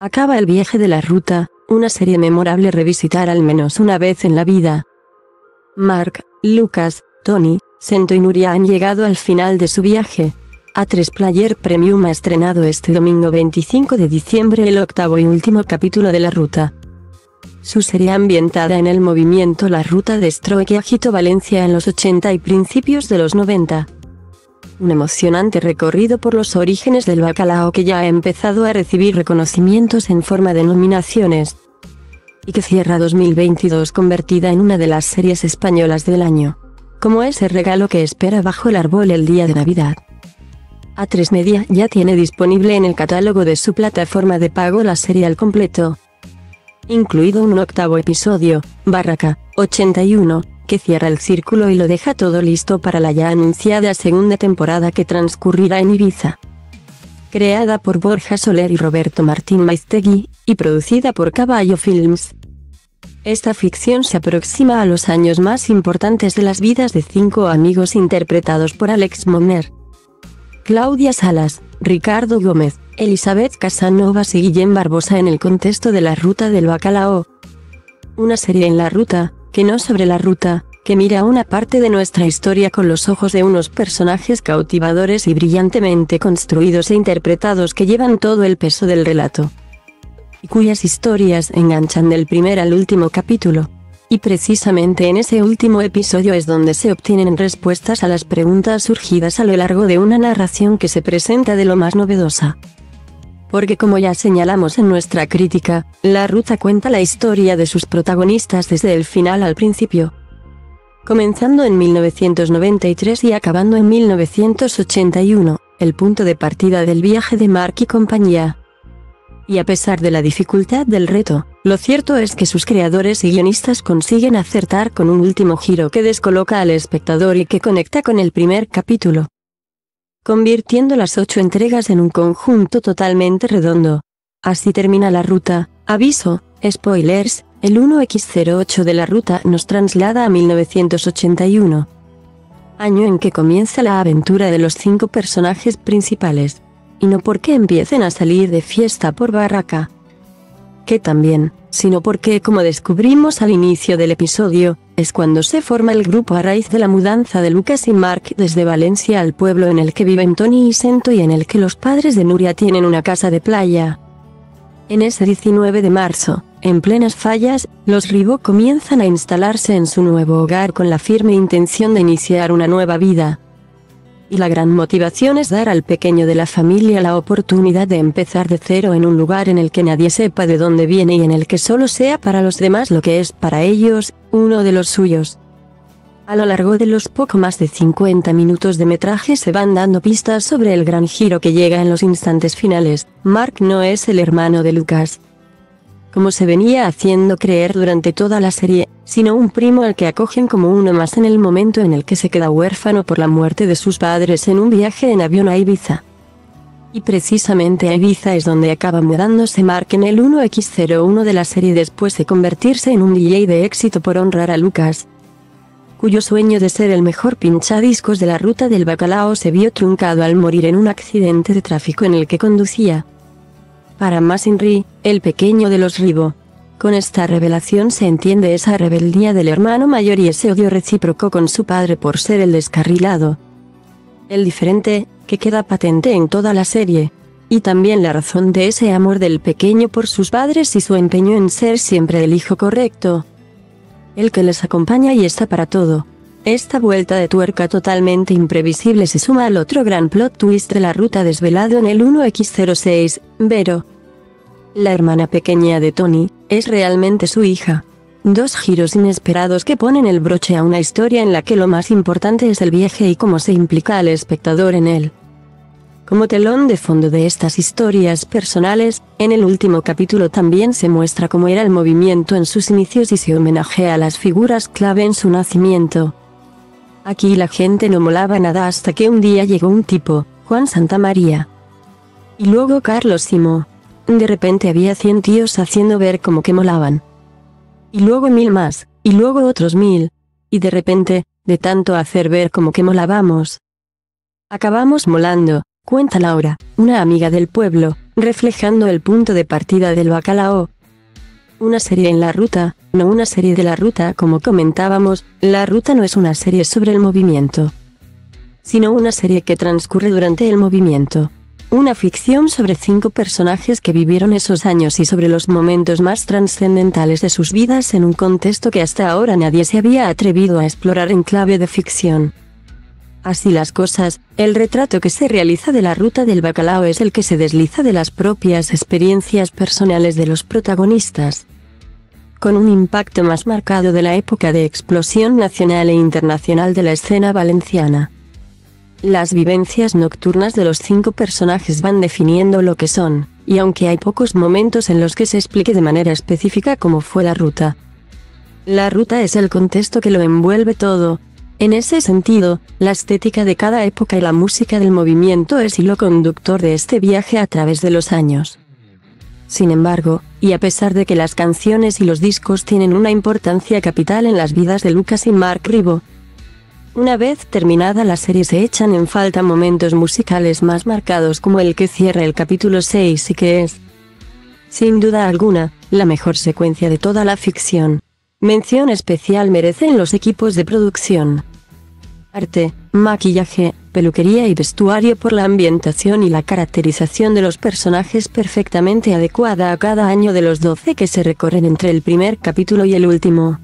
Acaba El viaje de la ruta, una serie memorable revisitar al menos una vez en la vida. Mark, Lucas, Tony, Sento y Nuria han llegado al final de su viaje. A3 Player Premium ha estrenado este domingo 25 de diciembre el octavo y último capítulo de La Ruta. Su serie ambientada en el movimiento La Ruta de Stroke que agitó Valencia en los 80 y principios de los 90. Un emocionante recorrido por los orígenes del bacalao que ya ha empezado a recibir reconocimientos en forma de nominaciones. Y que cierra 2022 convertida en una de las series españolas del año. Como ese regalo que espera bajo el árbol el día de Navidad. A3 Media ya tiene disponible en el catálogo de su plataforma de pago la serie al completo. Incluido un octavo episodio, Barraca, 81, que cierra el círculo y lo deja todo listo para la ya anunciada segunda temporada que transcurrirá en Ibiza. Creada por Borja Soler y Roberto Martín Maiztegui, y producida por Caballo Films. Esta ficción se aproxima a los años más importantes de las vidas de 5 amigos interpretados por Alex Moner, Claudia Salas, Ricardo Gómez, Elizabeth Casanovas y Guillem Barbosa en el contexto de La Ruta del Bacalao. Una serie en la ruta, que no sobre la ruta, que mira una parte de nuestra historia con los ojos de unos personajes cautivadores y brillantemente construidos e interpretados que llevan todo el peso del relato. Y cuyas historias enganchan del primer al último capítulo. Y precisamente en ese último episodio es donde se obtienen respuestas a las preguntas surgidas a lo largo de una narración que se presenta de lo más novedosa. Porque como ya señalamos en nuestra crítica, La Ruta cuenta la historia de sus protagonistas desde el final al principio. Comenzando en 1993 y acabando en 1981, el punto de partida del viaje de Mark y compañía. Y a pesar de la dificultad del reto, lo cierto es que sus creadores y guionistas consiguen acertar con un último giro que descoloca al espectador y que conecta con el primer capítulo, convirtiendo las 8 entregas en un conjunto totalmente redondo. Así termina La Ruta. Aviso, spoilers, el 1x08 de La Ruta nos traslada a 1981. Año en que comienza la aventura de los 5 personajes principales. Y no porque empiecen a salir de fiesta por Barraca, que también, sino porque, como descubrimos al inicio del episodio, es cuando se forma el grupo a raíz de la mudanza de Lucas y Mark desde Valencia al pueblo en el que viven Tony y Sento y en el que los padres de Nuria tienen una casa de playa. En ese 19 de marzo, en plenas fallas, los Ribó comienzan a instalarse en su nuevo hogar con la firme intención de iniciar una nueva vida. Y la gran motivación es dar al pequeño de la familia la oportunidad de empezar de cero en un lugar en el que nadie sepa de dónde viene y en el que solo sea para los demás lo que es para ellos, uno de los suyos. A lo largo de los poco más de 50 minutos de metraje se van dando pistas sobre el gran giro que llega en los instantes finales. Mark no es el hermano de Lucas, como se venía haciendo creer durante toda la serie, sino un primo al que acogen como uno más en el momento en el que se queda huérfano por la muerte de sus padres en un viaje en avión a Ibiza. Y precisamente a Ibiza es donde acaba mudándose Mark en el 1x01 de la serie después de convertirse en un DJ de éxito por honrar a Lucas, cuyo sueño de ser el mejor pinchadiscos de La Ruta del Bacalao se vio truncado al morir en un accidente de tráfico en el que conducía. Para más Inri, el pequeño de los Ribó. Con esta revelación se entiende esa rebeldía del hermano mayor y ese odio recíproco con su padre por ser el descarrilado, el diferente, que queda patente en toda la serie. Y también la razón de ese amor del pequeño por sus padres y su empeño en ser siempre el hijo correcto, el que les acompaña y está para todo. Esta vuelta de tuerca totalmente imprevisible se suma al otro gran plot twist de La Ruta desvelado en el 1x06, Vero, la hermana pequeña de Tony, es realmente su hija. 2 giros inesperados que ponen el broche a una historia en la que lo más importante es el viaje y cómo se implica al espectador en él. Como telón de fondo de estas historias personales, en el último capítulo también se muestra cómo era el movimiento en sus inicios y se homenajea a las figuras clave en su nacimiento. Aquí la gente no molaba nada hasta que un día llegó un tipo, Juan Santamaría. Y luego Carlos Simó. De repente había 100 tíos haciendo ver como que molaban. Y luego 1000 más, y luego otros 1000. Y de repente, de tanto hacer ver como que molábamos, acabamos molando, cuenta Laura, una amiga del pueblo, reflejando el punto de partida del bacalao. Una serie en la ruta, no una serie de la ruta. Como comentábamos, La Ruta no es una serie sobre el movimiento, sino una serie que transcurre durante el movimiento. Una ficción sobre 5 personajes que vivieron esos años y sobre los momentos más trascendentales de sus vidas en un contexto que hasta ahora nadie se había atrevido a explorar en clave de ficción. Así las cosas, el retrato que se realiza de La Ruta del Bacalao es el que se desliza de las propias experiencias personales de los protagonistas, con un impacto más marcado de la época de explosión nacional e internacional de la escena valenciana. Las vivencias nocturnas de los 5 personajes van definiendo lo que son, y aunque hay pocos momentos en los que se explique de manera específica cómo fue la ruta, la ruta es el contexto que lo envuelve todo. En ese sentido, la estética de cada época y la música del movimiento es hilo conductor de este viaje a través de los años. Sin embargo, y a pesar de que las canciones y los discos tienen una importancia capital en las vidas de Lucas y Mark Ribot, una vez terminada la serie se echan en falta momentos musicales más marcados como el que cierra el capítulo 6 y que es, sin duda alguna, la mejor secuencia de toda la ficción. Mención especial merecen los equipos de producción, arte, maquillaje, peluquería y vestuario por la ambientación y la caracterización de los personajes perfectamente adecuada a cada año de los 12 que se recorren entre el primer capítulo y el último.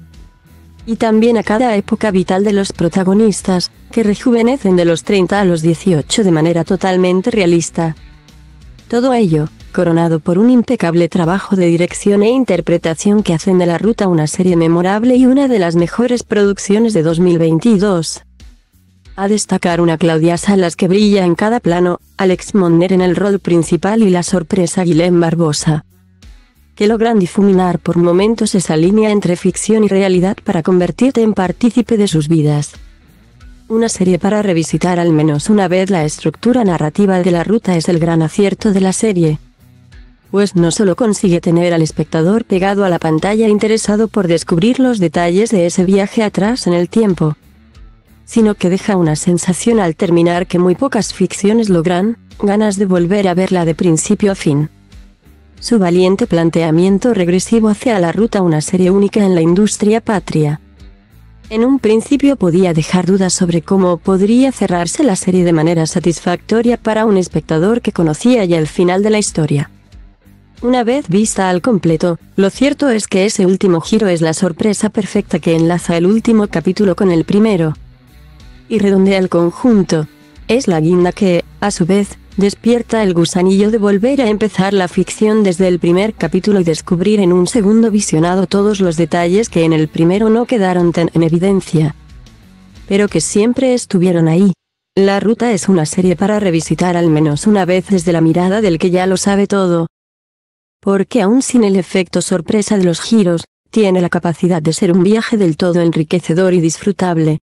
Y también a cada época vital de los protagonistas, que rejuvenecen de los 30 a los 18 de manera totalmente realista. Todo ello, coronado por un impecable trabajo de dirección e interpretación que hacen de La Ruta una serie memorable y una de las mejores producciones de 2022. A destacar una Claudia Salas que brilla en cada plano, Alex Monner en el rol principal y la sorpresa Guillem Barbosa, que logran difuminar por momentos esa línea entre ficción y realidad para convertirte en partícipe de sus vidas. Una serie para revisitar al menos una vez. La estructura narrativa de La Ruta es el gran acierto de la serie, pues no solo consigue tener al espectador pegado a la pantalla interesado por descubrir los detalles de ese viaje atrás en el tiempo, sino que deja una sensación al terminar que muy pocas ficciones logran, ganas de volver a verla de principio a fin. Su valiente planteamiento regresivo hace a La Ruta una serie única en la industria patria. En un principio podía dejar dudas sobre cómo podría cerrarse la serie de manera satisfactoria para un espectador que conocía ya el final de la historia. Una vez vista al completo, lo cierto es que ese último giro es la sorpresa perfecta que enlaza el último capítulo con el primero y redondea el conjunto. Es la guinda que, a su vez, despierta el gusanillo de volver a empezar la ficción desde el primer capítulo y descubrir en un segundo visionado todos los detalles que en el primero no quedaron tan en evidencia, pero que siempre estuvieron ahí. La Ruta es una serie para revisitar al menos una vez desde la mirada del que ya lo sabe todo, porque aún sin el efecto sorpresa de los giros, tiene la capacidad de ser un viaje del todo enriquecedor y disfrutable.